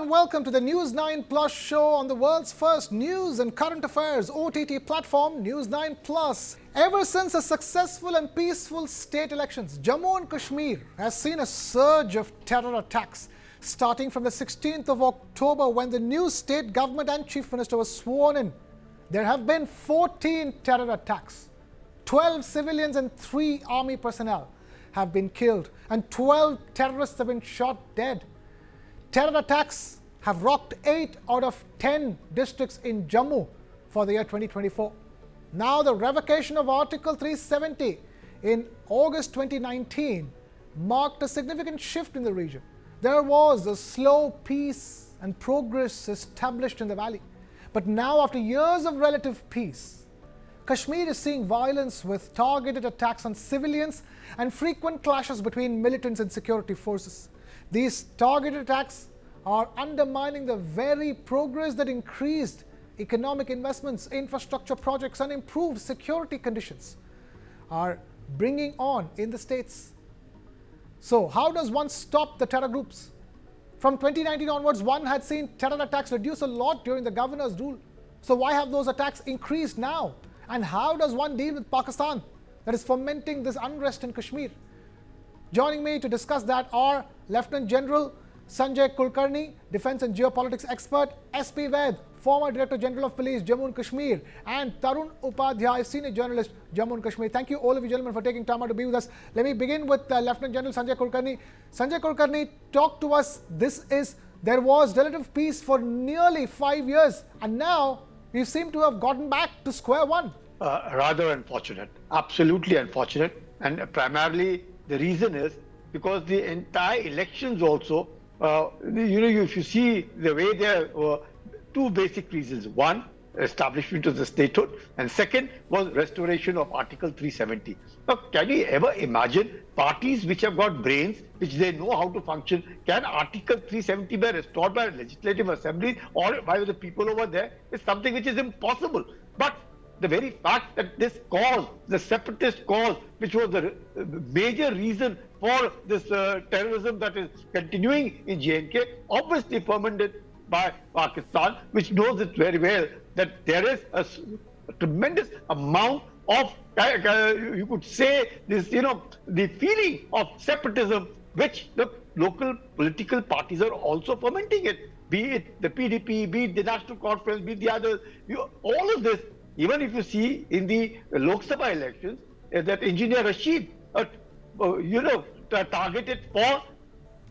and welcome to the News9 Plus show on the world's first news and current affairs OTT platform, News9 Plus. Ever since the successful and peaceful state elections, Jammu and Kashmir has seen a surge of terror attacks, starting from the 16th of October when the new state government and chief minister was sworn in. There have been 14 terror attacks. 12 civilians and 3 army personnel have been killed, and 12 terrorists have been shot dead. Terror attacks have rocked 8 out of 10 districts in Jammu for the year 2024. Now, the revocation of Article 370 in August 2019 marked a significant shift in the region. There was a slow peace and progress established in the valley. But now, after years of relative peace, Kashmir is seeing violence with targeted attacks on civilians and frequent clashes between militants and security forces. These targeted attacks are undermining the very progress that increased economic investments, infrastructure projects, and improved security conditions are bringing on in the states. So, how does one stop the terror groups? From 2019 onwards, one had seen terror attacks reduce a lot during the governor's rule. So, why have those attacks increased now? And how does one deal with Pakistan that is fomenting this unrest in Kashmir? Joining me to discuss that are Lieutenant General Sanjay Kulkarni, Defence and Geopolitics Expert, SP Vaid, former Director General of Police, Jammu and Kashmir, and Tarun Upadhyay, Senior Journalist, Jammu and Kashmir. Thank you all of you gentlemen for taking time out to be with us. Let me begin with Lieutenant General Sanjay Kulkarni. Sanjay Kulkarni, talk to us. There was relative peace for nearly 5 years, and now we seem to have gotten back to square one. Rather unfortunate, absolutely unfortunate, and primarily the reason is because the entire elections also, if you see the way there were two basic reasons. One, establishment of the statehood, and second was restoration of Article 370. Now, can you ever imagine parties which have got brains, which they know how to function, can Article 370 be restored by a legislative assembly or by the people over there? Is something which is impossible. But the very fact that this cause, the separatist cause, which was the major reason for this terrorism that is continuing in J&K, obviously fomented by Pakistan, which knows it very well that there is a tremendous amount of, you could say, this, the feeling of separatism, which the local political parties are also fomenting it. Be it the PDP, be it the National Conference, be it the others. All of this. Even if you see in the Lok Sabha elections, that Engineer Rashid, targeted for,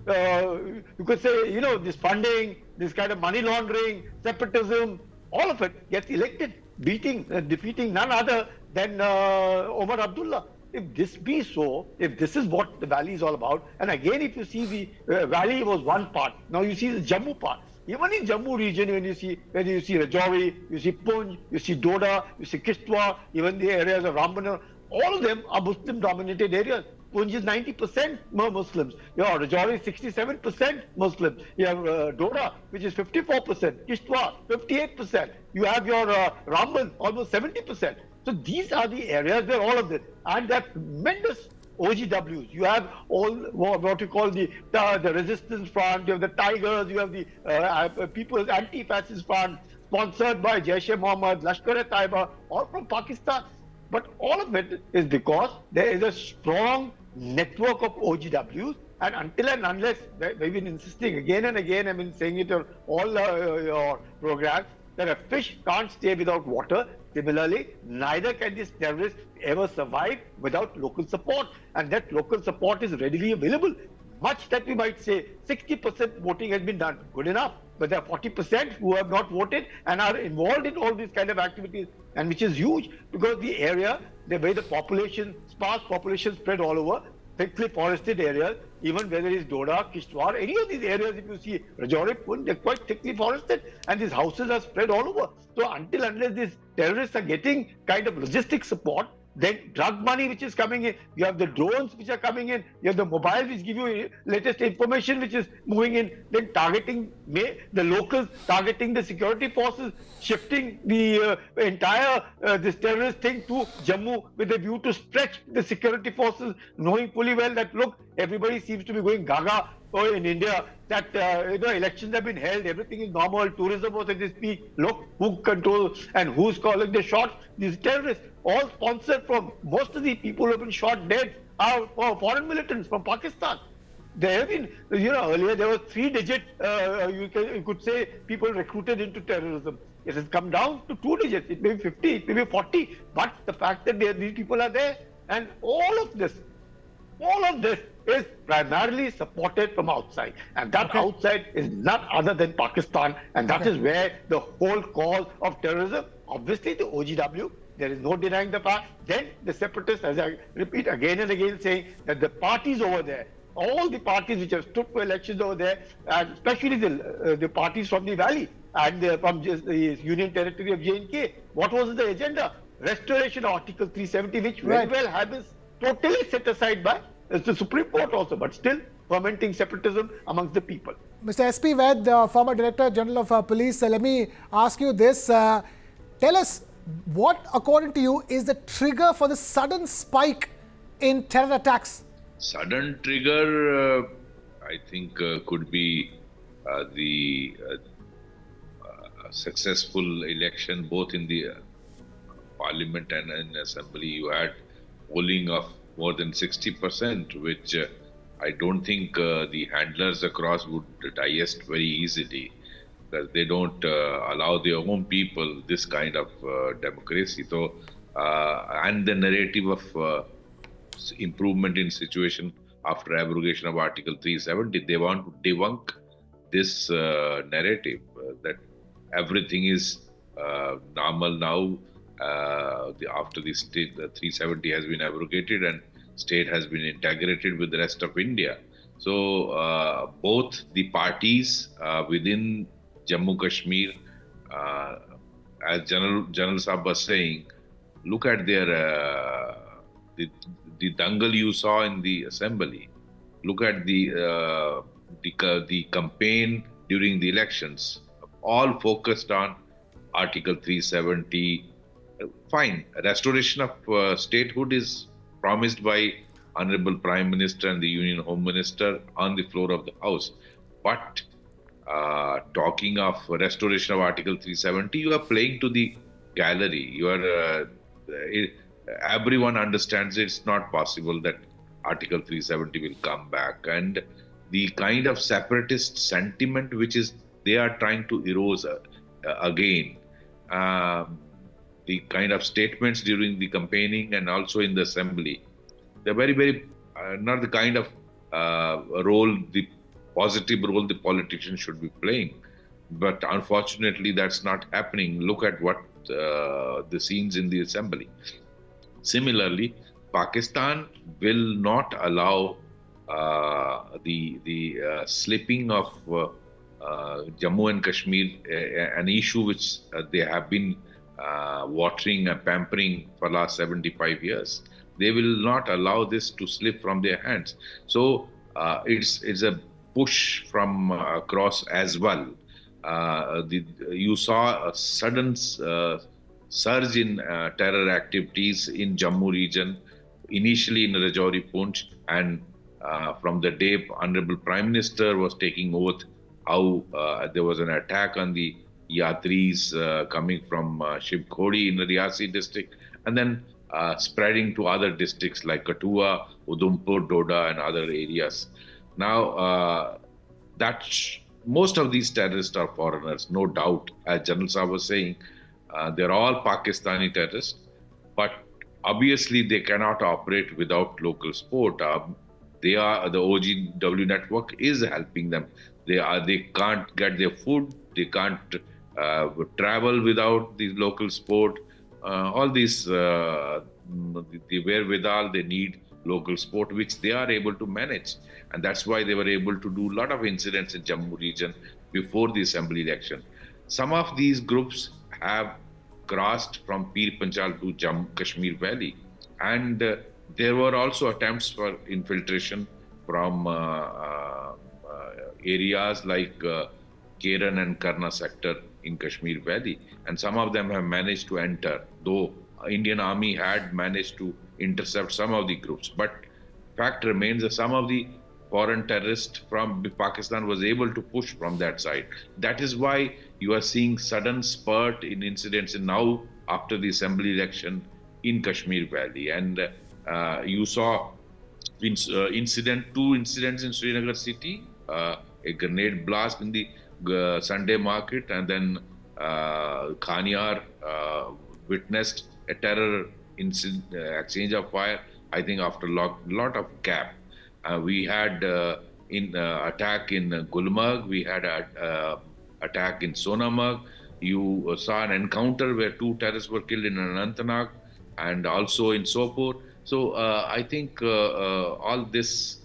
you could say, this funding, this kind of money laundering, separatism, all of it gets elected, defeating none other than Omar Abdullah. If this be so, if this is what the valley is all about, and again, if you see the valley was one part, now you see the Jammu part. Even in Jammu region, when you see Rajouri, you see Poonch, you see Doda, you see Kishtwar, even the areas of Rambana, all of them are Muslim-dominated areas. Poonch is 90% Muslims. Rajouri is 67% Muslims. You have Doda, which is 54%. Kishtwar, 58%. You have your Ramban, almost 70%. So these are the areas where all of this, and that tremendous OGWs. You have all what you call the resistance front, you have the Tigers, you have the People's Anti-Fascist Front, sponsored by Jaish-e-Mohammed, Lashkar-e-Taiba, all from Pakistan. But all of it is because there is a strong network of OGWs, and until and unless, we've been insisting again and again, I've been saying it on all your programs, that a fish can't stay without water. Similarly, neither can these terrorists ever survive without local support, and that local support is readily available. Much that we might say 60% voting has been done, good enough, but there are 40% who have not voted and are involved in all these kind of activities, and which is huge because the area, the way the population, sparse population spread all over, thickly forested areas, even whether it's Doda, Kishtwar, any of these areas, if you see Rajouri, Poonch, they're quite thickly forested, and these houses are spread all over. So until unless these terrorists are getting kind of logistic support, then drug money which is coming in, you have the drones which are coming in, you have the mobiles which give you latest information which is moving in, then targeting the locals, targeting the security forces, shifting the entire this terrorist thing to Jammu with a view to stretch the security forces, knowing fully well that look, everybody seems to be going gaga in India, that elections have been held, everything is normal, tourism was at its peak. Look who controls and who's calling the shots. These terrorists, all sponsored from most of the people who have been shot dead are foreign militants from Pakistan. There have been, earlier there was three-digit, you could say, people recruited into terrorism. It has come down to two digits. It may be 50, it may be 40. But the fact that these people are there, and all of this is primarily supported from outside. And that outside is none other than Pakistan. And that is where the whole cause of terrorism, obviously the OGW, there is no denying the fact. Then the separatists, as I repeat again and again, saying that the parties over there, all the parties which have stood for elections over there, and especially the parties from the valley and from just the Union Territory of J&K, what was the agenda? Restoration of Article 370, which very well has been totally set aside by the Supreme Court also, but still fomenting separatism amongst the people. Mr. S.P. Ved, former Director General of Police, let me ask you this. Tell us, what, according to you, is the trigger for the sudden spike in terror attacks? Sudden trigger, I think, could be the successful election both in the parliament and in assembly. You had polling of more than 60%, which I don't think the handlers across would digest very easily, because they don't allow their own people this kind of democracy. So, and the narrative of improvement in situation after abrogation of Article 370, they want to debunk this narrative that everything is normal now after the state, the 370 has been abrogated and state has been integrated with the rest of India. So both the parties within Jammu Kashmir, as General Saab was saying, look at their the dangle you saw in the assembly. Look at the campaign during the elections, all focused on Article 370. Fine, restoration of statehood is promised by Honorable Prime Minister and the Union Home Minister on the floor of the House. But talking of restoration of Article 370, you are playing to the gallery. You are everyone understands it's not possible that Article 370 will come back, and the kind of separatist sentiment which is they are trying to erode again. The kind of statements during the campaigning and also in the assembly, they're very, very not the kind of role, the positive role the politicians should be playing. But unfortunately, that's not happening. Look at what the scenes in the assembly. Similarly, Pakistan will not allow the slipping of Jammu and Kashmir, an issue which they have been watering and pampering for the last 75 years. They will not allow this to slip from their hands. So it's a push from across as well. You saw a sudden surge in terror activities in Jammu region, initially in Rajouri Poonch, and from the day Honorable Prime Minister was taking oath, how there was an attack on the Yatris coming from Shiv Khodi in the Riyasi district, and then spreading to other districts like Kathua, Udhampur, Doda, and other areas. Now, most of these terrorists are foreigners, no doubt. As General Saab was saying, they're all Pakistani terrorists, but obviously they cannot operate without local support. The OGW network is helping them. They can't get their food, they can't travel without the local support. All these, the wherewithal, they need local support, which they are able to manage. And that's why they were able to do a lot of incidents in Jammu region before the assembly election. Some of these groups have crossed from Pir Panjal to Jammu Kashmir Valley. And there were also attempts for infiltration from areas like Keran and Karna sector in Kashmir Valley, and some of them have managed to enter, though Indian Army had managed to intercept some of the groups. But fact remains that some of the foreign terrorists from Pakistan was able to push from that side. That is why you are seeing sudden spurt in incidents in now after the assembly election in Kashmir Valley, and you saw two incidents in Srinagar city, a grenade blast in the Sunday market, and then Khaniar witnessed a terror incident, exchange of fire. I think after lot of gap, we had in attack in Gulmarg, we had a attack in Sonamarg. You saw an encounter where two terrorists were killed in Anantnag and also in Sopur. So I think all this,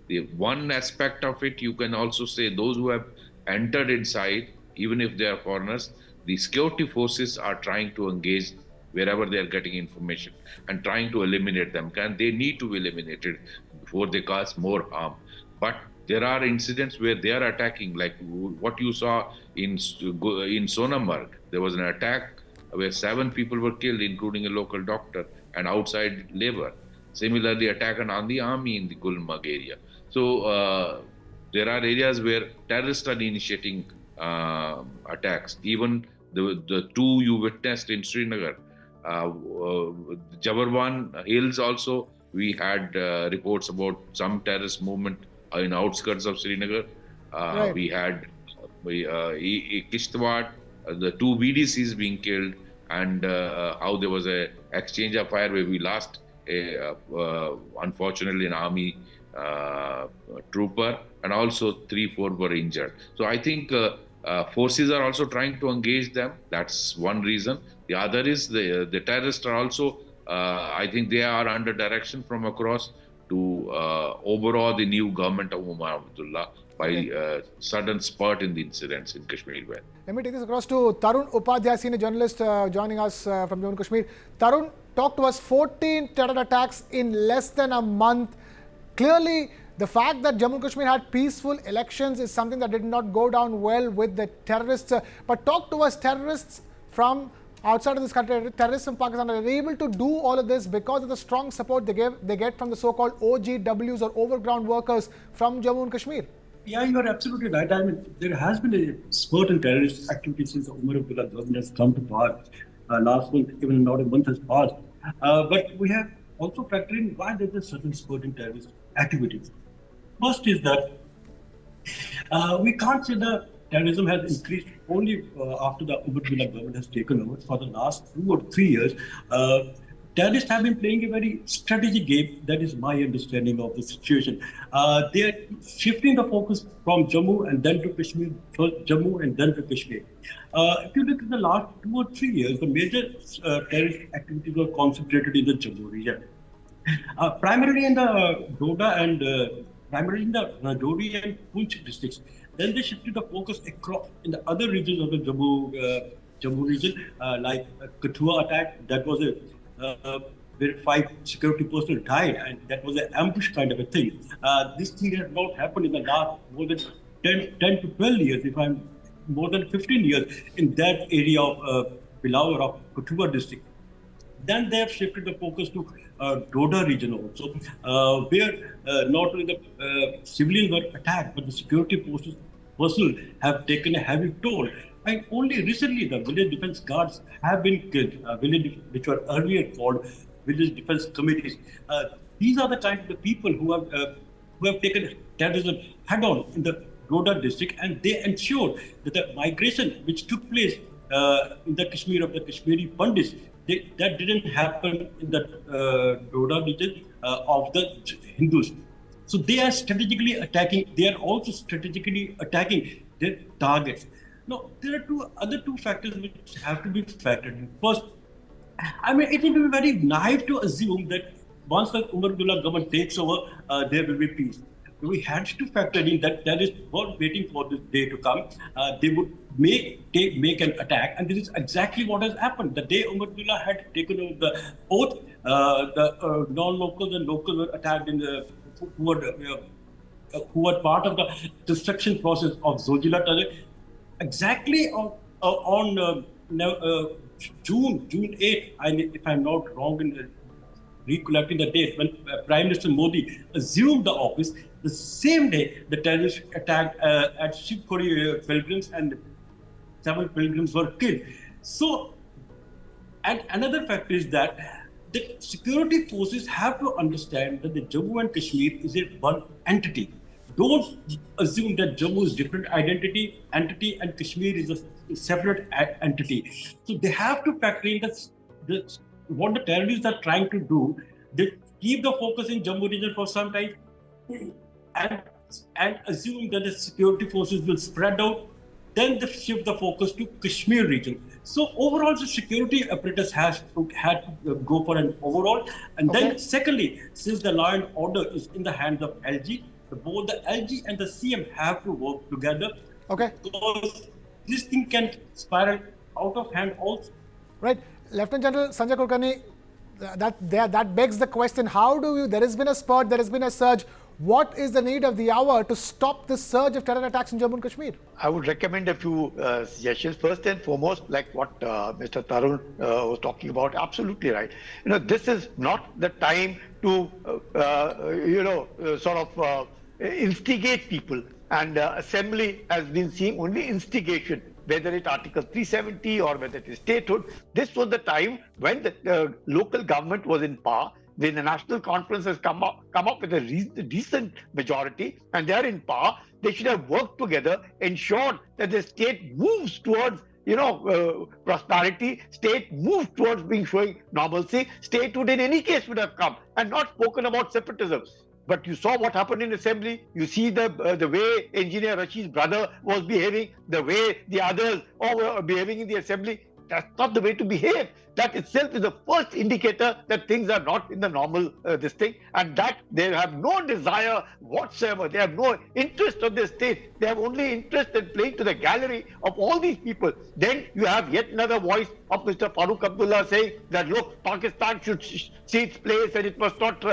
the one aspect of it, you can also say those who have entered inside, even if they are foreigners, the security forces are trying to engage wherever they are getting information and trying to eliminate them. And they need to be eliminated before they cause more harm. But there are incidents where they are attacking, like what you saw in Sonamarg. There was an attack where 7 people were killed, including a local doctor and outside labor. Similarly, attack on the army in the Gulmarg area. So there are areas where terrorists are initiating attacks. Even the two you witnessed in Srinagar, Jabarwan Hills also, we had reports about some terrorist movement in outskirts of Srinagar. Right. We had Kishtwar, the two VDCs being killed, and how there was a exchange of fire where we lost unfortunately an army trooper, and also 3-4 were injured. So I think forces are also trying to engage them. That's one reason. The other is the terrorists are also, I think they are under direction from across to overhaul the new government of Umar Abdullah by sudden spurt in the incidents in Kashmir Valley. Let me take this across to Tarun Upadhyay, senior journalist joining us from Jammu and Kashmir. Tarun, talk to us. 14 terror attacks in less than a month. Clearly, the fact that Jammu and Kashmir had peaceful elections is something that did not go down well with the terrorists. But talk to us, terrorists from outside of this country, terrorists in Pakistan are able to do all of this because of the strong support they get from the so-called OGWs or overground workers from Jammu and Kashmir. Yeah, you are absolutely right. I mean, there has been a spurt in terrorist activity since the Umar Abdullah government has come to power. Last month, even not a month has passed. But we have also factored in why there is a certain spurt in terrorist activities. First is that we can't say that terrorism has increased only after the Umar Abdullah government has taken over. For the last 2 or 3 years, terrorists have been playing a very strategic game. That is my understanding of the situation. They are shifting the focus from Jammu and then to Kashmir, first Jammu and then to Kashmir. If you look at the last 2 or 3 years, the major terrorist activities were concentrated in the Jammu region. Primarily in the Doda and primarily in the Rajouri and Poonch districts. Then they shifted the focus across in the other regions of the Jammu region, like Kathua attack. That was where 5 security personnel died, and that was an ambush kind of a thing. This thing has not happened in the last more than 10 to 12 years, if I'm more than 15 years in that area of Bilaur of Kathua district. Then they have shifted the focus to Doda region also, where not only the civilians were attacked, but the security forces personnel have taken a heavy toll. And only recently the village defense guards have been killed, which were earlier called village defense committees. These are the kind of the people who have taken terrorism head on in the Doda district, and they ensured that the migration which took place in the Kashmir of the Kashmiri Pandits, that didn't happen in the Doda region of the Hindus. So they are strategically attacking. They are also strategically attacking their targets. Now, there are other two factors which have to be factored in. First, I mean, it will be very naive to assume that once the Umar Abdullah government takes over, there will be peace. we had to factor in that terrorists were waiting for this day to come. They would make an attack, and this is exactly what has happened. The day Umar Abdullah had taken over the oath, the non-locals and locals were attacked in the who were part of the construction process of Zojila Tunnel. Exactly on June 8th, if I'm not wrong in recollecting the date, when Prime Minister Modi assumed the office, the same day the terrorists attacked at Shivpuri pilgrims, and 7 pilgrims were killed. So, and another factor is that the security forces have to understand that the Jammu and Kashmir is a one entity. Don't assume that Jammu is different entity and Kashmir is a separate entity. So they have to factor in what the terrorists are trying to do. They keep the focus in Jammu region for some time and assume that the security forces will spread out. Then they shift the focus to Kashmir region. So overall, the security apparatus had to go for an overall. And then secondly, since the law and order is in the hands of LG, both the LG and the CM have to work together. Because this thing can spiral out of hand also. Right. Lieutenant General Sanjay Kulkarni, that begs the question, how do you, there has been a spurt, there has been a surge. What is the need of the hour to stop this surge of terror attacks in Jammu and Kashmir? I would recommend a few suggestions. First and foremost, like what Mr. Tarun was talking about, absolutely right. This is not the time to, instigate people. And assembly has been seeing only instigation, whether it's Article 370 or whether it is statehood. This was the time when the local government was in power. When the national conference has come up with a decent majority and they are in power, they should have worked together, ensured that the state moves towards prosperity, state moves towards showing normalcy. Statehood in any case would have come and not spoken about separatism. But you saw what happened in assembly. You see the way Engineer Rashid's brother was behaving, the way the others were behaving in the assembly. That's not the way to behave. That itself is the first indicator that things are not in the normal this thing, and that they have no desire whatsoever. They have no interest of the state. They have only interest in playing to the gallery of all these people. Then you have yet another voice of Mr. Farooq Abdullah saying that look, Pakistan should see its place and it must not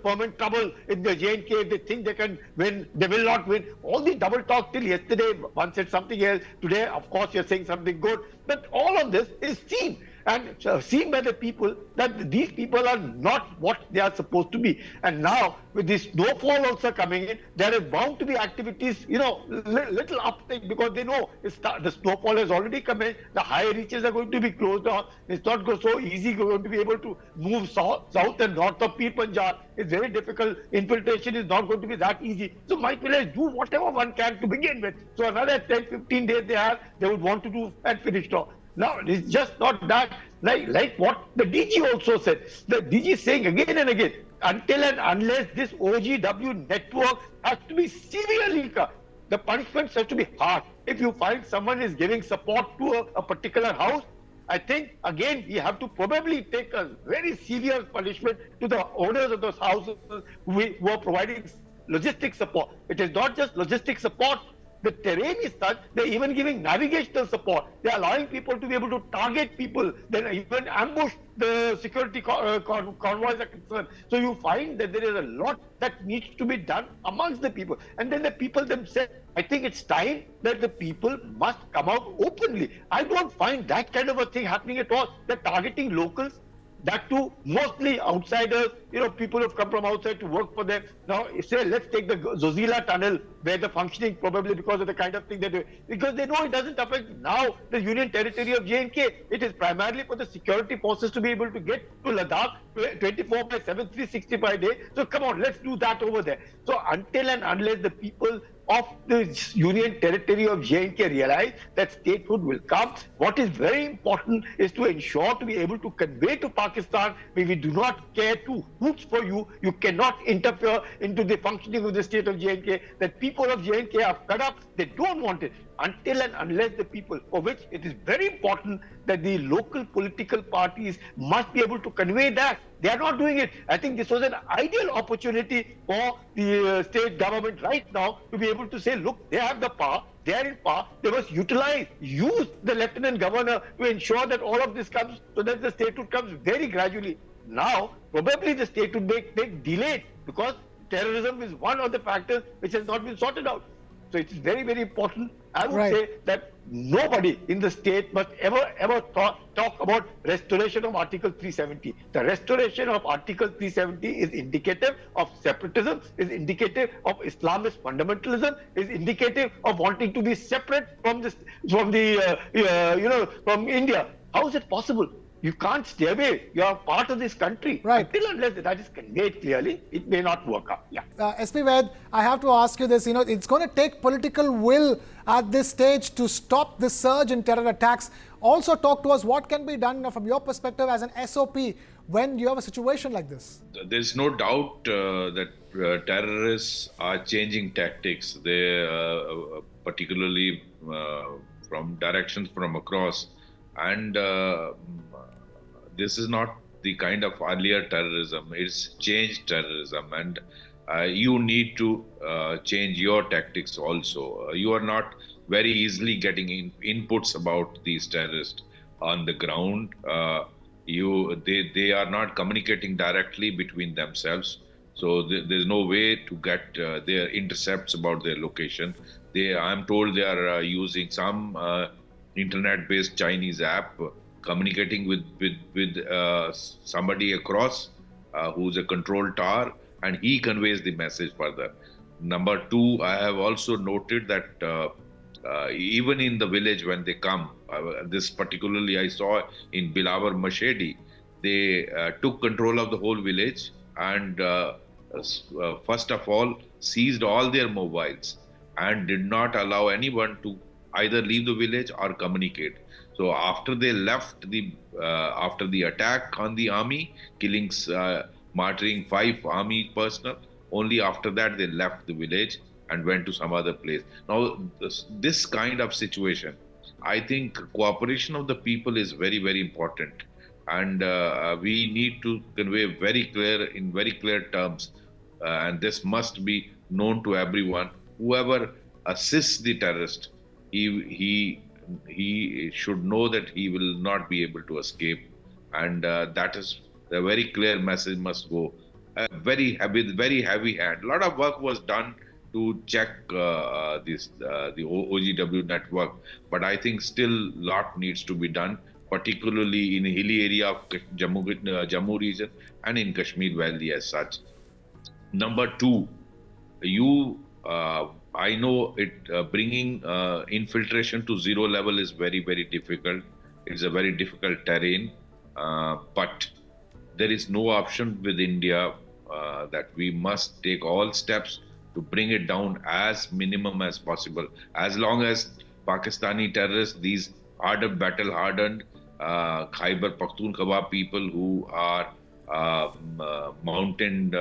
foment trouble in the J&K. If they think they can win, they will not win. All the double talk till yesterday, one said something else. Today, of course, you're saying something good. But all of this is seen and seen by the people that these people are not what they are supposed to be. And now with this snowfall also coming in, there is bound to be activities, little uptick, because they know the snowfall has already come in. The high reaches are going to be closed down. It's not so easy going to be able to move south and north of Pir Panjab. It's very difficult. Infiltration is not going to be that easy. So might well do whatever one can to begin with. So another 10-15 days they would want to do and finish it off. Now, it's just not that, like what the DG also said. The DG is saying again and again, until and unless this OGW network has to be severely cut, the punishments have to be harsh. If you find someone is giving support to a particular house, I think, again, we have to probably take a very severe punishment to the owners of those houses who are providing logistic support. It is not just logistic support. The terrain is such, they're even giving navigational support. They're allowing people to be able to target people, then even ambush the security convoys are concerned. So you find that there is a lot that needs to be done amongst the people. And then the people themselves, I think it's time that the people must come out openly. I don't find that kind of a thing happening at all. They're targeting locals. That too, mostly outsiders, people who have come from outside to work for them. Now, say, let's take the Zojila tunnel, where the functioning, probably because of the kind of thing they do, because they know it doesn't affect now the union territory of J&K. It is primarily for the security forces to be able to get to Ladakh 24/7, 365 days. So come on, let's do that over there. So until and unless the people of the union territory of J&K realize that statehood will come, what is very important is to ensure to be able to convey to Pakistan, we do not care two hoots for you. You cannot interfere into the functioning of the state of J&K. That people of J&K are fed up. They don't want it. until and unless the people, for which it is very important that the local political parties must be able to convey that. They are not doing it. I think this was an ideal opportunity for the state government right now to be able to say, look, they have the power, they are in power, they must use the lieutenant governor to ensure that all of this comes, so that the statehood comes very gradually. Now, probably the statehood may take delayed because terrorism is one of the factors which has not been sorted out. So it's very, very important. I would say that nobody in the state must ever talk about restoration of Article 370. The restoration of Article 370 is indicative of separatism, is indicative of Islamist fundamentalism, is indicative of wanting to be separate from India. How is it possible? You can't stay away. You are part of this country. Right. Until unless that is conveyed clearly, it may not work out. Yeah. SP Ved, I have to ask you this. It's going to take political will at this stage to stop this surge in terror attacks. Also, talk to us what can be done from your perspective as an SOP when you have a situation like this. There's no doubt that terrorists are changing tactics. They, particularly from directions from across, and this is not the kind of earlier terrorism. It's changed terrorism, and you need to change your tactics also. You are not very easily getting inputs about these terrorists on the ground. They are not communicating directly between themselves, so there's no way to get their intercepts about their location. I'm told they are using some internet-based Chinese app, communicating with somebody across who's a control tower, and he conveys the message further. Number two, I have also noted that even in the village when they come, this particularly I saw in Bilawar Mashedi, they took control of the whole village and first of all seized all their mobiles and did not allow anyone to either leave the village or communicate. So after they left after the attack on the army, martyring 5 army personnel, only after that they left the village and went to some other place. Now, this kind of situation, I think cooperation of the people is very, very important. And we need to convey in very clear terms, and this must be known to everyone. Whoever assists the terrorist, he should know that he will not be able to escape, and that is a very clear message must go. Very heavy hand. A lot of work was done to check the OGW network, but I think still lot needs to be done, particularly in the hilly area of Jammu region and in Kashmir Valley as such. Number two, I know it bringing infiltration to zero level is very, very difficult. It's a very difficult terrain, but there is no option with India that we must take all steps to bring it down as minimum as possible. As long as Pakistani terrorists, these battle-hardened Khyber Pakhtunkhwa people who are mountain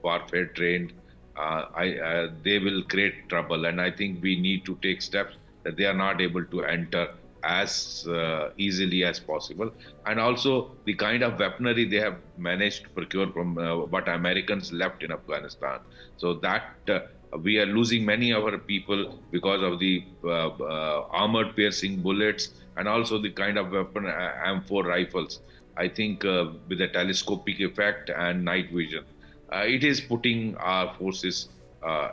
warfare trained, they will create trouble, and I think we need to take steps that they are not able to enter as easily as possible. And also the kind of weaponry they have managed to procure from what Americans left in Afghanistan. So that we are losing many of our people because of the armored piercing bullets and also the kind of weapon M4 rifles. I think with a telescopic effect and night vision, it is putting our forces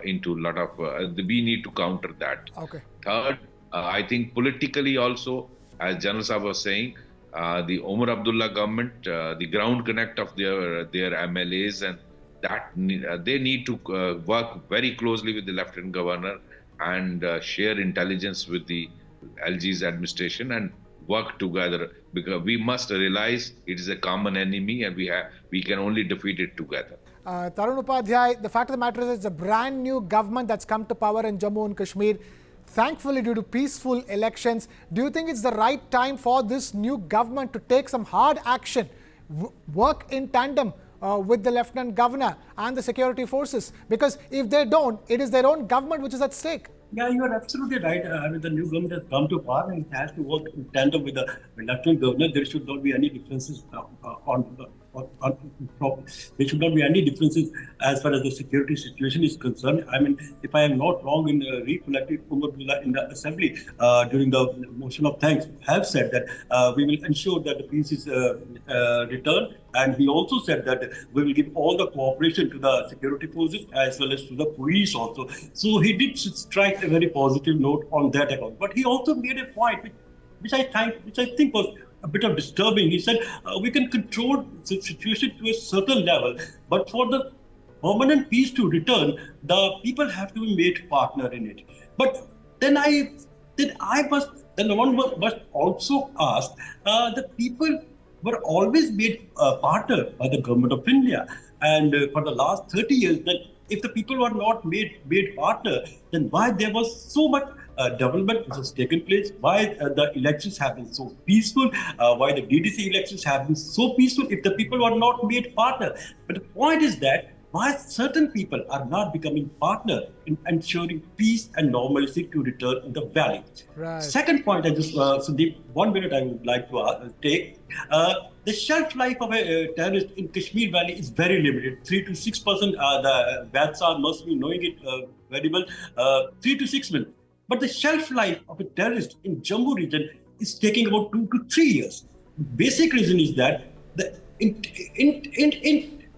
into a lot of, we need to counter that. Okay. Third, I think politically also, as General Saab was saying, the Omar Abdullah government, the ground connect of their MLAs, and that they need to work very closely with the Lieutenant Governor and share intelligence with the LG's administration and work together, because we must realize it is a common enemy and we can only defeat it together. Tarun Upadhyay, the fact of the matter is it's a brand new government that's come to power in Jammu and Kashmir, thankfully due to peaceful elections. Do you think it's the right time for this new government to take some hard action, work in tandem with the Lieutenant Governor and the security forces? Because if they don't, it is their own government which is at stake. Yeah, you are absolutely right. I mean, the new government has come to power and it has to work in tandem with the lieutenant governor. There should not be any differences there should not be any differences as far as the security situation is concerned. I mean, if I am not wrong in recollecting Umar in the assembly during the motion of thanks, have said that we will ensure that the peace is returned. And he also said that we will give all the cooperation to the security forces as well as to the police also. So he did strike a very positive note on that account. But he also made a point which I think was a bit of disturbing. He said we can control the situation to a certain level, but for the permanent peace to return, the people have to be made partner in it. But then one must also ask the people were always made partner by the government of India, and for the last 30 years, that if the people were not made partner, then why there was so much development which has taken place, why the elections have been so peaceful, why the DDC elections have been so peaceful if the people were not made partner. But the point is that why certain people are not becoming partner in ensuring peace and normalcy to return in the valley. Right. Second point, I just Sandeep, 1 minute I would like to take. The shelf life of a terrorist in Kashmir Valley is very limited. 3 to 6%. The Badsar must be knowing it very well. 3 to 6 months. But the shelf life of a terrorist in Jammu region is taking about 2 to 3 years. Basic reason is that the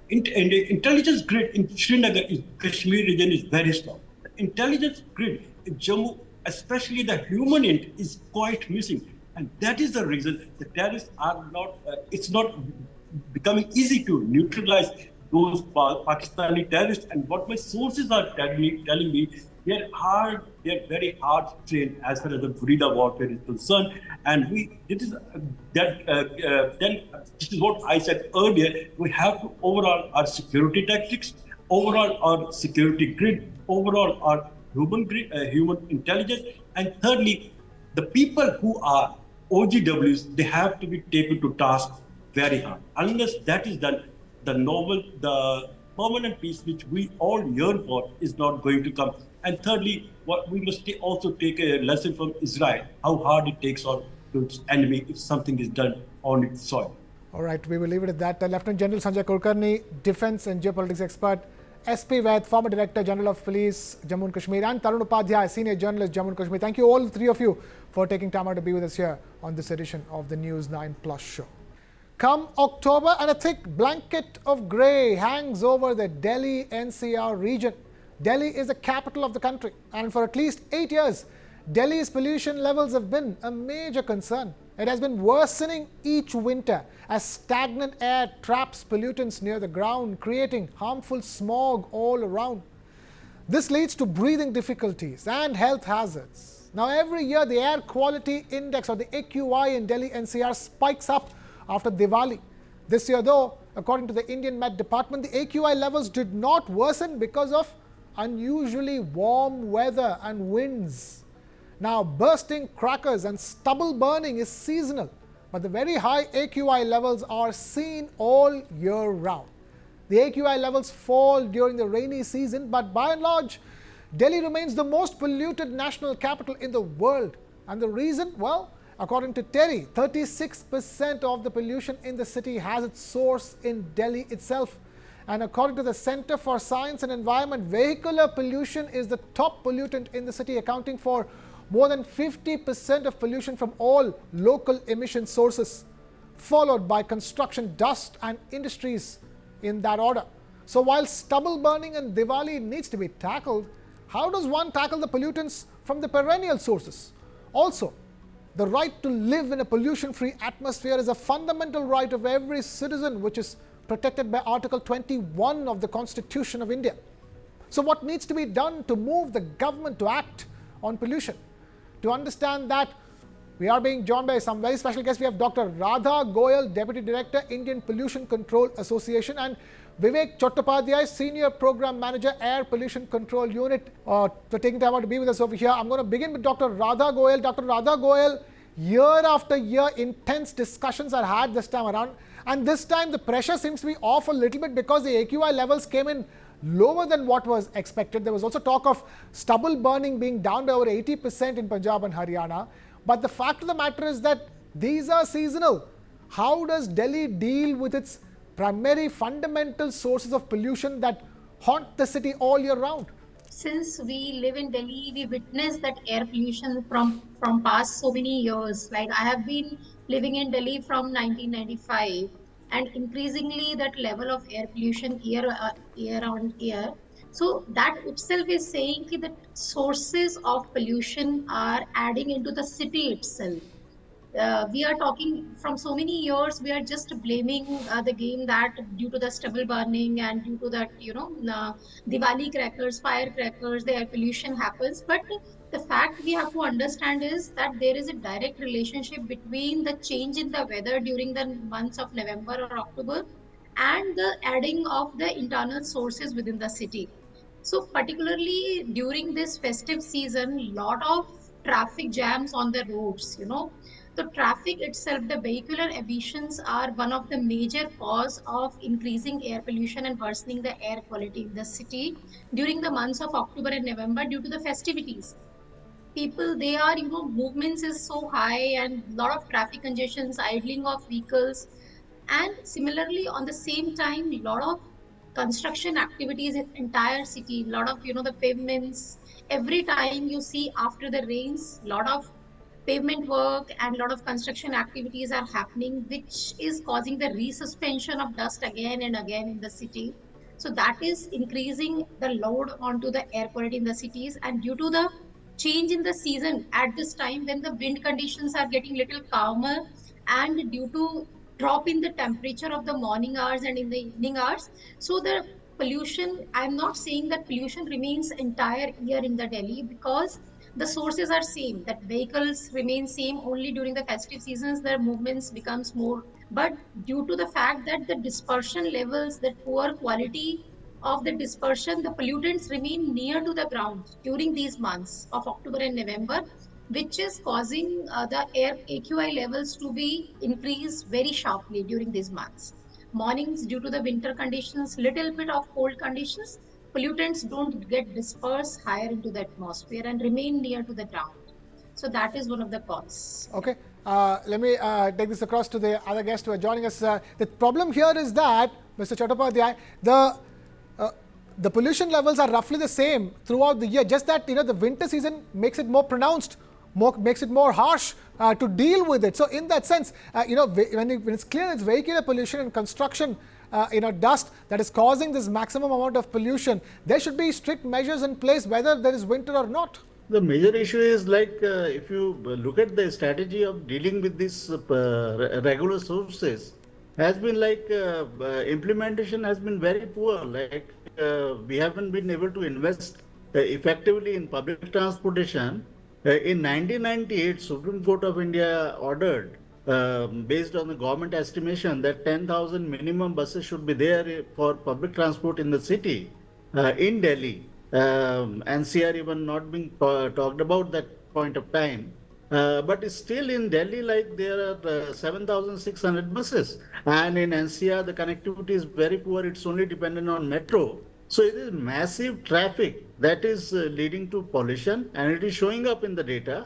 intelligence grid in Srinagar, Kashmir region is very strong. The intelligence grid in Jammu, especially the human end, is quite missing. And that is the reason the terrorists are not, it's not becoming easy to neutralize those Pakistani terrorists. And what my sources are telling me, they're very hard trained as far as the guerrilla warfare is concerned. And this is what I said earlier. We have to overhaul our security tactics, overall our security grid, overall our human intelligence, and thirdly, the people who are OGWs, they have to be taken to task very hard. Unless that is done, the permanent peace which we all yearn for is not going to come. And thirdly, what we must also take a lesson from Israel, how hard it takes on its enemy if something is done on its soil. All right, we will leave it at that. Lieutenant General Sanjay Kulkarni, defense and geopolitics expert, SP Vaid, former Director General of Police, Jammu and Kashmir, and Tarun Upadhyay, senior journalist, Jammu and Kashmir. Thank you all three of you for taking time out to be with us here on this edition of the News 9 Plus show. Come October, and a thick blanket of grey hangs over the Delhi NCR region. Delhi is the capital of the country, and for at least 8 years, Delhi's pollution levels have been a major concern. It has been worsening each winter as stagnant air traps pollutants near the ground, creating harmful smog all around. This leads to breathing difficulties and health hazards. Now, every year, the Air Quality Index, or the AQI, in Delhi NCR spikes up after Diwali. This year, though, according to the Indian Met Department, the AQI levels did not worsen because of unusually warm weather and winds. Now, bursting crackers and stubble burning is seasonal, but the very high AQI levels are seen all year round. The AQI levels fall during the rainy season, but by and large, Delhi remains the most polluted national capital in the world. And the reason? Well, according to TERI, 36% of the pollution in the city has its source in Delhi itself. And according to the Center for Science and Environment, vehicular pollution is the top pollutant in the city, accounting for more than 50% of pollution from all local emission sources, followed by construction dust and industries in that order. So while stubble burning and Diwali needs to be tackled, how does one tackle the pollutants from the perennial sources? Also, the right to live in a pollution-free atmosphere is a fundamental right of every citizen, which is protected by Article 21 of the Constitution of India. So what needs to be done to move the government to act on pollution? To understand that, we are being joined by some very special guests. We have Dr. Radha Goyal, Deputy Director, Indian Pollution Control Association, and Vivek Chattopadhyay, Senior Program Manager, Air Pollution Control Unit, for taking time out to be with us over here. I'm going to begin with Dr. Radha Goyal. Dr. Radha Goyal, year after year, intense discussions are had this time around. And this time, the pressure seems to be off a little bit because the AQI levels came in lower than what was expected. There was also talk of stubble burning being down by over 80% in Punjab and Haryana. But the fact of the matter is that these are seasonal. How does Delhi deal with its primary fundamental sources of pollution that haunt the city all year round? Since we live in Delhi, we witness that air pollution from past so many years. Like I have been living in Delhi from 1995, and increasingly that level of air pollution year on year. So that itself is saying that sources of pollution are adding into the city itself. We are talking from so many years, we are just blaming the game that due to the stubble burning and due to that, Diwali crackers, firecrackers, the air pollution happens. But the fact we have to understand is that there is a direct relationship between the change in the weather during the months of November or October and the adding of the internal sources within the city. So particularly during this festive season, lot of traffic jams on the roads, the traffic itself, the vehicular emissions are one of the major cause of increasing air pollution and worsening the air quality in the city during the months of October and November due to the festivities. People, they are, movements is so high and lot of traffic congestions, idling of vehicles, and similarly on the same time lot of construction activities in entire city, lot of the pavements. Every time you see after the rains, lot of pavement work and lot of construction activities are happening, which is causing the resuspension of dust again and again in the city. So that is increasing the load onto the air quality in the cities. And due to the change in the season at this time when the wind conditions are getting little calmer, and due to drop in the temperature of the morning hours and in the evening hours, so the pollution, I'm not saying that pollution remains entire year in the Delhi, because the sources are same, that vehicles remain same, only during the festive seasons their movements becomes more. But due to the fact that the dispersion levels, the poor quality of the dispersion, the pollutants remain near to the ground during these months of October and November, which is causing the air AQI levels to be increased very sharply during these months. Mornings, due to the winter conditions, little bit of cold conditions, pollutants don't get dispersed higher into the atmosphere and remain near to the ground. So that is one of the causes. Okay. Let me take this across to the other guests who are joining us. The problem here is that, Mr. Chattopadhyay, the pollution levels are roughly the same throughout the year. Just that the winter season makes it more pronounced, makes it more harsh to deal with it. So in that sense, when it's clear it's vehicular pollution and construction, dust that is causing this maximum amount of pollution, there should be strict measures in place whether there is winter or not. The major issue is if you look at the strategy of dealing with these regular sources, has been implementation has been very poor. We haven't been able to invest effectively in public transportation. In 1998, Supreme Court of India ordered, based on the government estimation, that 10,000 minimum buses should be there for public transport in the city in Delhi. NCR even not being talked about that point of time. But still in Delhi, there are 7,600 buses. And in NCR, the connectivity is very poor. It's only dependent on metro. So it is massive traffic that is leading to pollution, and it is showing up in the data.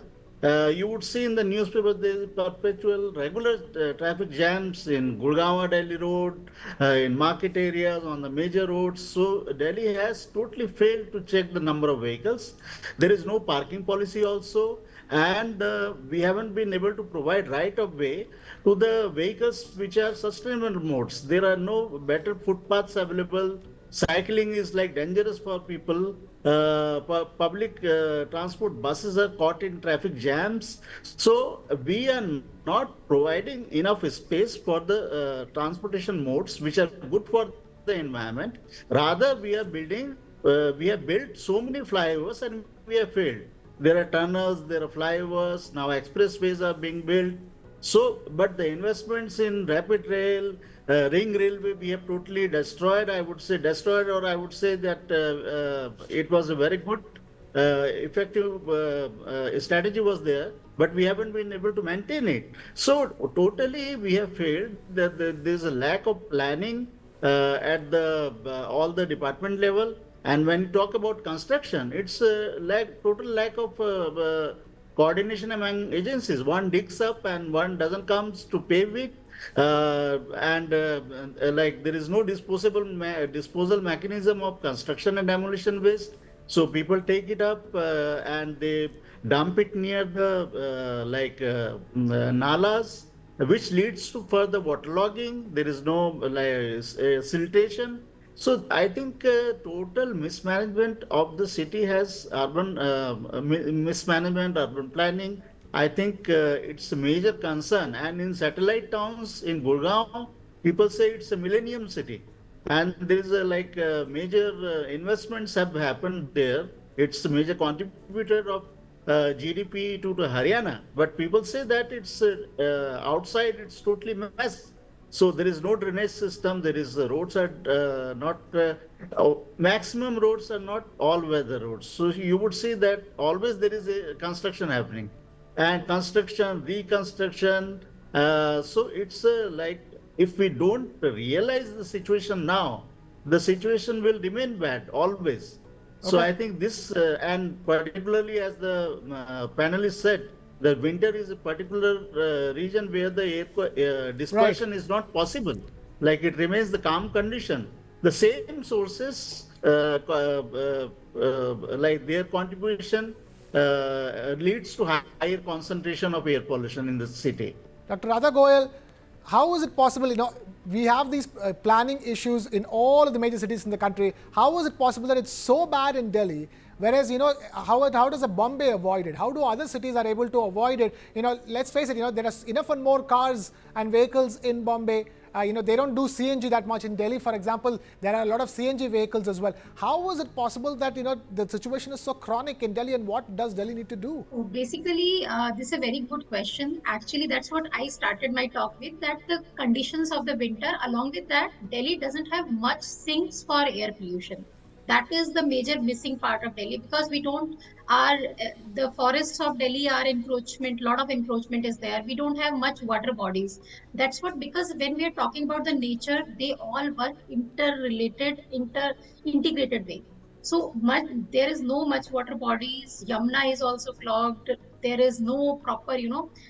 You would see in the newspaper there is perpetual regular traffic jams in Gurgaon Delhi Road, in market areas, on the major roads. So Delhi has totally failed to check the number of vehicles. There is no parking policy also, and we haven't been able to provide right of way to the vehicles which are sustainable modes. There are no better footpaths available. Cycling is dangerous for people. Public transport buses are caught in traffic jams. So we are not providing enough space for the transportation modes which are good for the environment. Rather, we have built so many flyovers and we have failed. There are tunnels, there are flyovers, now expressways are being built. So, but the investments in rapid rail, ring railway, we have totally destroyed. I would say destroyed, or I would say that it was a very good, effective strategy was there, but we haven't been able to maintain it. So totally we have failed. That there's a lack of planning at the all the department level. And when you talk about construction, it's total lack of coordination among agencies. One digs up and one doesn't comes to pave it, and like there is no disposal mechanism of construction and demolition waste. So people take it up and they dump it near the nalas, which leads to further waterlogging. There is no siltation. So I think total mismanagement of the city has urban mismanagement, urban planning. I think it's a major concern. And in satellite towns in Gurgaon, people say it's a millennium city, and there is a major investments have happened there. It's a major contributor of GDP to Haryana, but people say that it's outside, it's totally mess. So there is no drainage system. There is the roads are not maximum roads are not all weather roads. So you would see that always there is a construction happening, and construction, reconstruction. So it's if we don't realize the situation now, the situation will remain bad always. So Okay. I think this, and particularly as the panelists said, the winter is a particular region where the Right. dispersion is not possible. Like it remains the calm condition. The same sources, like their contribution, leads to higher concentration of air pollution in the city. Dr. Radha Goyal, how is it possible, we have these planning issues in all of the major cities in the country. How is it possible that it's so bad in Delhi, whereas, how does a Bombay avoid it? How do other cities are able to avoid it? Let's face it, there are enough and more cars and vehicles in Bombay. They don't do CNG that much. In Delhi, for example, there are a lot of CNG vehicles as well. How is it possible that, the situation is so chronic in Delhi, and what does Delhi need to do? Oh, basically, this is a very good question. Actually, that's what I started my talk with, that the conditions of the winter, along with that, Delhi doesn't have much sinks for air pollution. That is the major missing part of Delhi, because we don't, our the forests of Delhi are encroachment, lot of encroachment is there. We don't have much water bodies. That's what, because when we are talking about the nature, they all work interrelated, integrated way. So much, there is no much water bodies. Yamuna is also clogged. There is no proper,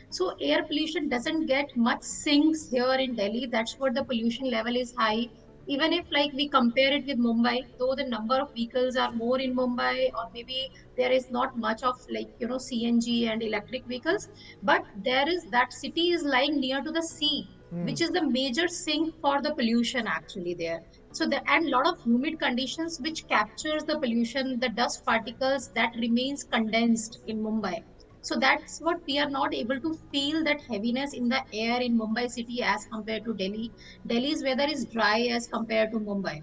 so air pollution doesn't get much sinks here in Delhi. That's what the pollution level is high. Even if like we compare it with Mumbai, though the number of vehicles are more in Mumbai, or maybe there is not much of CNG and electric vehicles, but there is, that city is lying near to the sea, which is the major sink for the pollution actually there. So the, and lot of humid conditions which captures the pollution, the dust particles that remains condensed in Mumbai. So that's what we are not able to feel, that heaviness in the air in Mumbai city as compared to Delhi. Delhi's weather is dry as compared to Mumbai,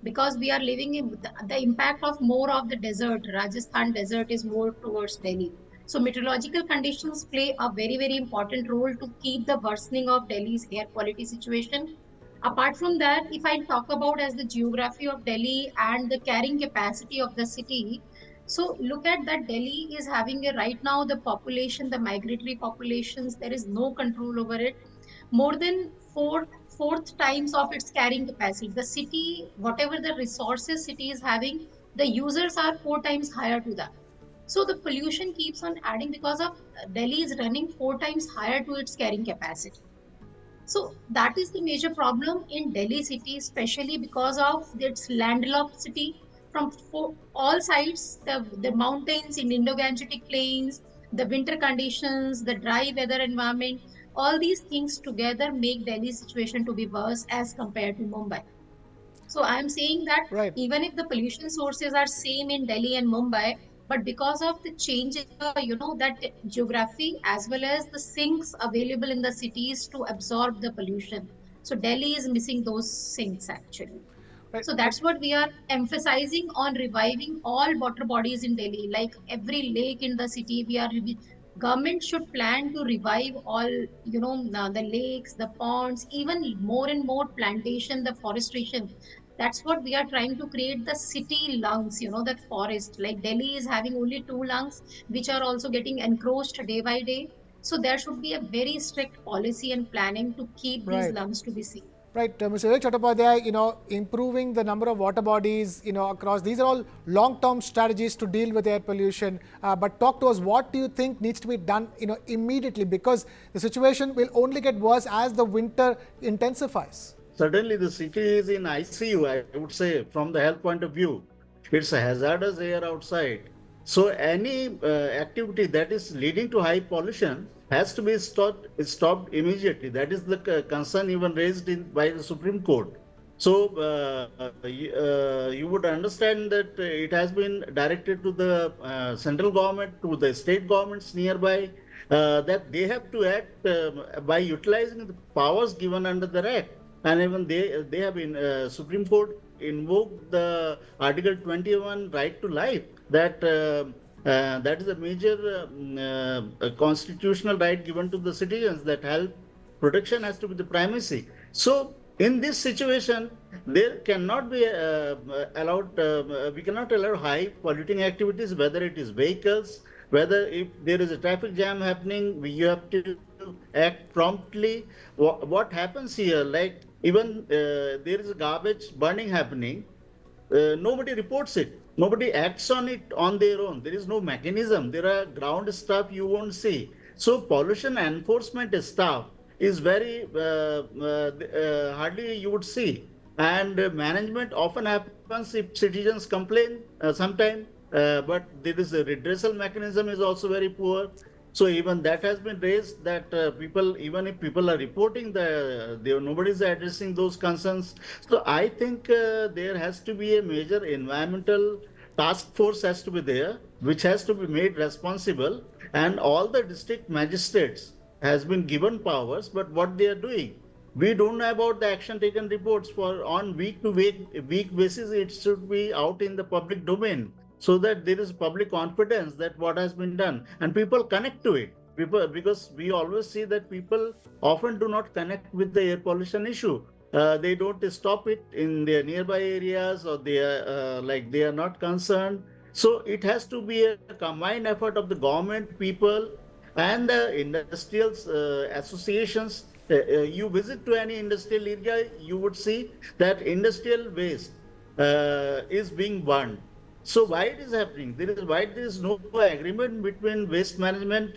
because we are living in the impact of more of the desert. Rajasthan desert is more towards Delhi. So meteorological conditions play a very, very important role to keep the worsening of Delhi's air quality situation. Apart from that, if I talk about as the geography of Delhi and the carrying capacity of the city, so look at that, Delhi is having a, right now, the population, the migratory populations, there is no control over it. More than fourth times of its carrying capacity. The city, whatever the resources city is having, the users are four times higher to that. So the pollution keeps on adding, because of Delhi is running four times higher to its carrying capacity. So that is the major problem in Delhi city, especially because of its landlocked city. From all sides, the mountains in Indo-Gangetic plains, the winter conditions, the dry weather environment, all these things together make Delhi's situation to be worse as compared to Mumbai. So I am saying that Right. even if the pollution sources are same in Delhi and Mumbai, but because of the change in the, that geography, as well as the sinks available in the cities to absorb the pollution. So Delhi is missing those sinks actually. Right. So that's what we are emphasizing on, reviving all water bodies in Delhi, like every lake in the city. Government should plan to revive all, the lakes, the ponds, even more and more plantation, the forestation. That's what we are trying to create, the city lungs, that forest. Like Delhi is having only two lungs, which are also getting encroached day by day. So there should be a very strict policy and planning to keep these Right. lungs to be seen. Right, Mr. Vivek Chattopadhyay, improving the number of water bodies, across, these are all long-term strategies to deal with air pollution. But talk to us, what do you think needs to be done, immediately? Because the situation will only get worse as the winter intensifies. Certainly, the city is in ICU, I would say, from the health point of view. It's a hazardous air outside. So, any activity that is leading to high pollution has to be stopped immediately. That is the concern even raised by the Supreme Court. So, you would understand that it has been directed to the central government, to the state governments nearby, that they have to act by utilizing the powers given under the Act. And even they have been Supreme Court invoked the Article 21 right to life, that is a major constitutional right given to the citizens, that health protection has to be the primacy. So in this situation, there cannot be we cannot allow high polluting activities, whether it is vehicles, whether if there is a traffic jam happening, you have to act promptly. What happens here, like even there is a garbage burning happening, nobody reports it. Nobody acts on it on their own. There is no mechanism. There are ground stuff you won't see. So pollution enforcement staff is very hardly you would see. And management often happens if citizens complain sometime, but there is a redressal mechanism is also very poor. So even that has been raised, that people, even if people are reporting, nobody is addressing those concerns. So I think there has to be a major environmental task force has to be there, which has to be made responsible, and all the district magistrates has been given powers. But what they are doing, we don't know about the action taken reports for on week to week basis. It should be out in the public domain, so that there is public confidence that what has been done and people connect to it. People, because we always see that people often do not connect with the air pollution issue. They don't stop it in their nearby areas, or they are they are not concerned. So it has to be a combined effort of the government, people, and the industrial associations. You visit to any industrial area, you would see that industrial waste is being burned. So why it is happening? Why there is no agreement between waste management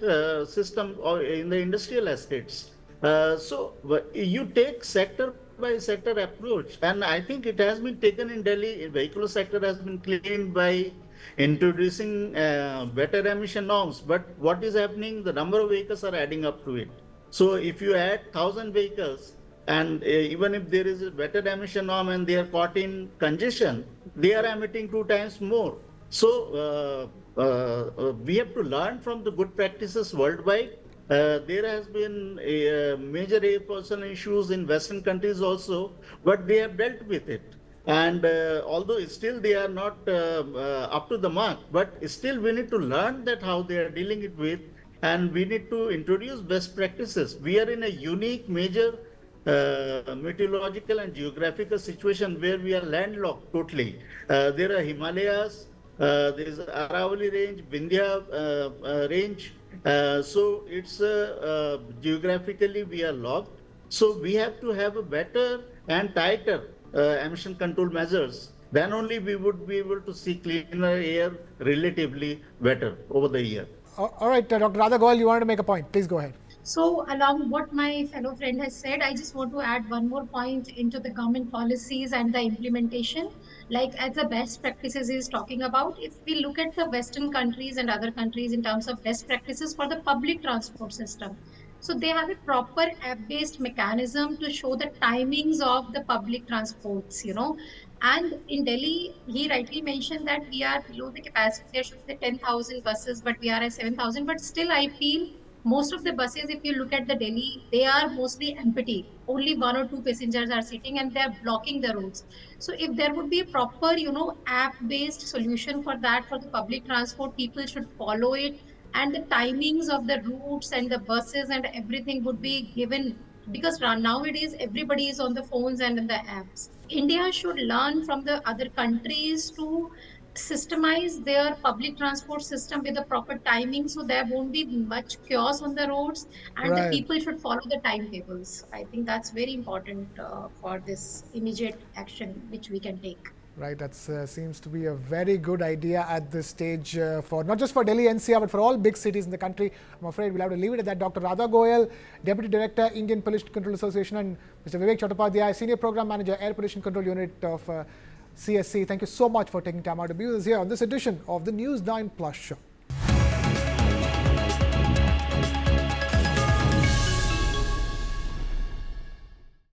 system or in the industrial estates. You take sector by sector approach, and I think it has been taken in Delhi. Vehicular sector has been cleaned by introducing better emission norms. But what is happening? The number of vehicles are adding up to it. So if you add 1,000 vehicles, and even if there is a better emission norm and they are caught in congestion, they are emitting 2 times more. So we have to learn from the good practices worldwide. There has been major air pollution issues in Western countries also, but they have dealt with it. And although still they are not up to the mark, but still we need to learn that how they are dealing it with, and we need to introduce best practices. We are in a unique major meteorological and geographical situation where we are landlocked totally. There are Himalayas, there is Aravalli range, Vindhya range. So it's geographically we are locked. So we have to have a better and tighter emission control measures. Then only we would be able to see cleaner air relatively better over the year. All right, Dr. Radha Goyal, you wanted to make a point. Please go ahead. So, along what my fellow friend has said, I just want to add one more point into the government policies and the implementation. Like, as the best practices is talking about, if we look at the Western countries and other countries in terms of best practices for the public transport system, so they have a proper app-based mechanism to show the timings of the public transports, And in Delhi, he rightly mentioned that we are below the capacity. There should be 10,000 buses, but we are at 7,000. But still, I feel most of the buses, if you look at the Delhi, they are mostly empty. Only one or two passengers are sitting and they are blocking the roads. So if there would be a proper, app-based solution for that, for the public transport, people should follow it. And the timings of the routes and the buses and everything would be given, because nowadays everybody is on the phones and in the apps. India should learn from the other countries to systemize their public transport system with the proper timing, so there won't be much chaos on the roads, and the Right. people should follow the timetables. I think that's very important for this immediate action which we can take. Right, that seems to be a very good idea at this stage for not just for Delhi NCR but for all big cities in the country. I'm afraid we'll have to leave it at that. Dr. Radha Goyal, Deputy Director, Indian Pollution Control Association, and Mr. Vivek Chattopadhyay, Senior Program Manager, Air Pollution Control Unit of CSC. Thank you so much for taking time out to be with us here on this edition of the News 9 Plus show.